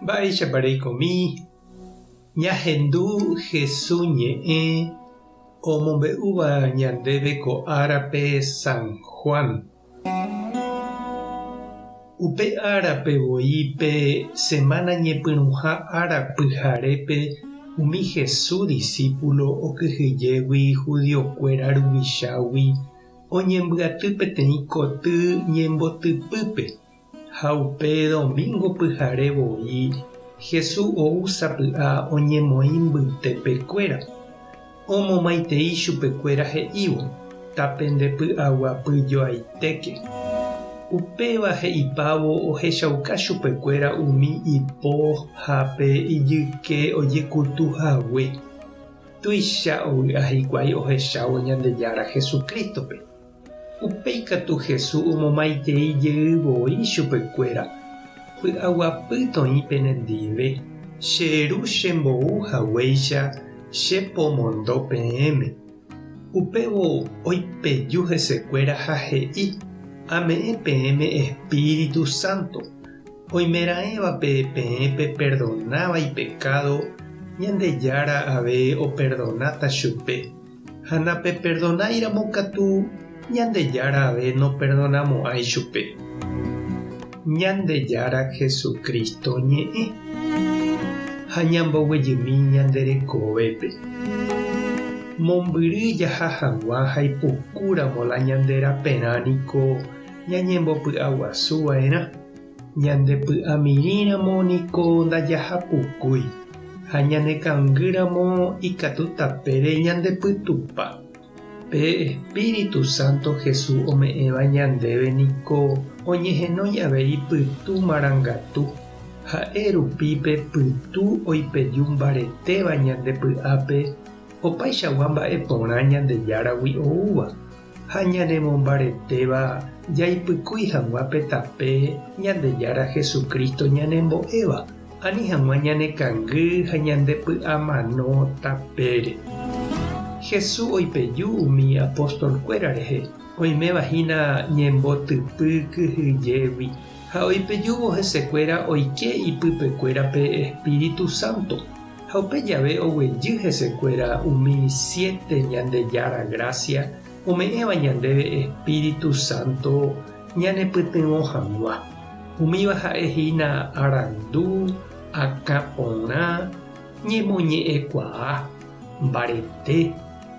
Mba'eichapareikomi ñahendu Jesús ñe'ẽ omombe'úva ñandéve ko árape San Juan. Upe árapevoi pe semana ñepyrũha ára pyharépe umi Jesús discípulo okyhyjégui judiokuéra ruvichágui oñembyatý peteĩ koty ñembotypýpe. Ha upe domingo pyharevoi Jesús ousapy'a oñemoĩ mbytépekuéra. Omomaitei chupekuéra he'ívo tapendepy'aguapyjoaitéke. Upéva he'ipávo ohechauka chupekuéra umi ipo ha pe ijyke ojekutuhague. Tuicha ovy'a hikuái ohechávo Ñandejára Jesukristope. Upéi katu Jesús omomaitei jeývoi chupekuéra. Py'aguapýtoĩ penendive, che ru chembouhaguéicha chepomondo peẽme. Upévo oipeju hesekuéra ha he'i ame'ẽ peẽme Espíritu Santo. Oimera'ẽvape peẽpe perdonávai pecado Ñandejára ave operdonáta chupe. Ha nape perdonáiramo katu Ñandejára ave noperdonamo'ãi chupe. Ñandejára Jesukristo ñe'ẽ ha ñamboguejymi ñanderekovépe. Mombyry jaha hag̃ua ha ipukúramo la ñanderaperã-niko ñañembopy'aguasuva'erã. Ñandepy'amirĩramo niko ndajahapukúi ha ñanekãngýramo ikatu tapére ñandepytupa. Pe Espíritu Santo Jesús ome'ẽva ñandéve niko oñehenói avei pytu marangatu. Ha'e rupípe pytu oipeju mbaretéva ñandepy'ápe opaichagua mba'eporã Ñandejáragui oúva. Ha ñanemombaretéva jaipykúi hag̃ua pe tape Ñandejára Jesukristo ñanembo'éva. Ani hag̃ua ñanekãngy ha ñandepy'amano tapére. Jesús oipeju umi apostolkuéra rehe. Oimevahína ñembotypy kyhyjégui. Ha oipejúvo hesekuéra oike ipypekuéra pe Espíritu Santo. Ha upe jave oguejy hesekuéra umi 7 Ñandejára gracia ome'ẽva ñandéve Espíritu Santo ñanepytyvõ hag̃ua. Umíva ha'ehína arandu, akãporã, ñemoñe'ẽkuaa, mbarete,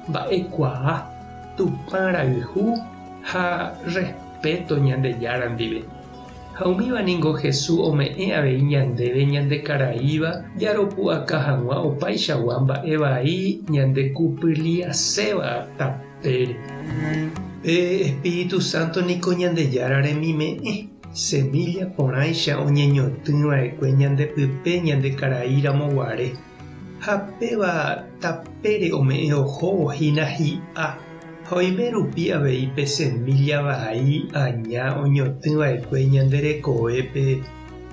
mba'ekuaa, tupã rayhu ha respeto Ñandejára ndive. Ha umíva ningo Jesús ome'ẽ avei ñandéve ñandekaraíva jaropu'aka hag̃ua opaichagua mba'evai ñandekupyliaséva tapére. Pe Espíritu Santo niko Ñandejára remime'ẽ semilla porãicha oñeñotỹva'ekue ñandepype ñandekarairamoguare. Ha péva tapére ome'ẽ ohóvohína hi'a. Ha oime rupi avei pe semilla vai aña oñotỹva'ekue ñanderekovépe.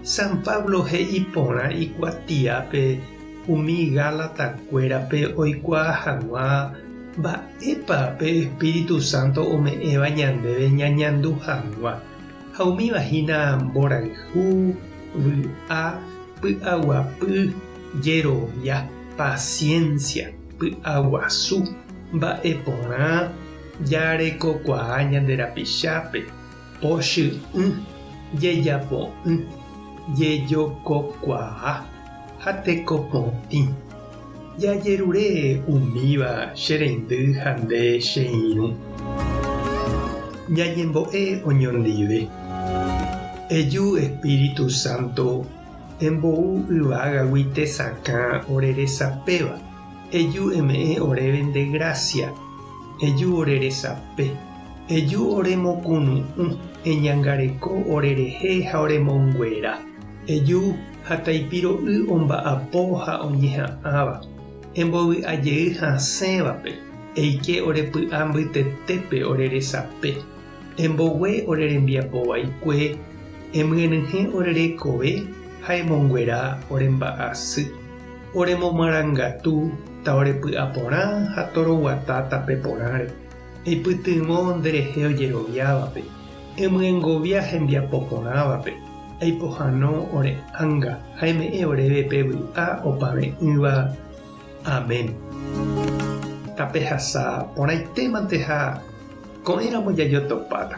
San Pablo he'i porã ikuatiápe umi Gálatakuérape oikuaa hag̃ua mba'épa pe Espíritu Santo ome'ẽva ñandéve ñañandu hag̃ua. Ha umívahína mborayhu, vy'a, py'aguapy, jerovia, paciencia, py'aguasu, mba'eporã, jarekokuaa ñanderapichápe, pochy'ỹ, jejapo'ỹ, jejokokuaa ha tekopotĩ. Jajerure umíva chereindy ha nde che irũ. Ñañembo'e oñondive. Eju Espíritu Santo embou yvágagui tesakã oreresapéva. Eju eme'ẽ oréve nde gracia. Eju oreresape. Eju oremokunu'ũ. Eñangareko orerehe ha oremonguera. Eju hataipiro'y omba'apo ha oñeha'ãva. Embovy'ajey hasẽvape. Eike orepy'a mbytetépe oreresape. Embogue orerembiapovaikue. Emynyhẽ orerekove ha emonguera oremba'asy. Oremomarangatu ta orepy'a porã ha toroguata tape porãre. Eipytyvõ nderehe ojeroviávape. Emyengovia hembiapo porãvape. aipohãno ore anga haime'ẽ oréve pevy'a opavẽ'ỹva. Amén. Tapehasa porãitémante ha ko'ẽramo jajotopáta.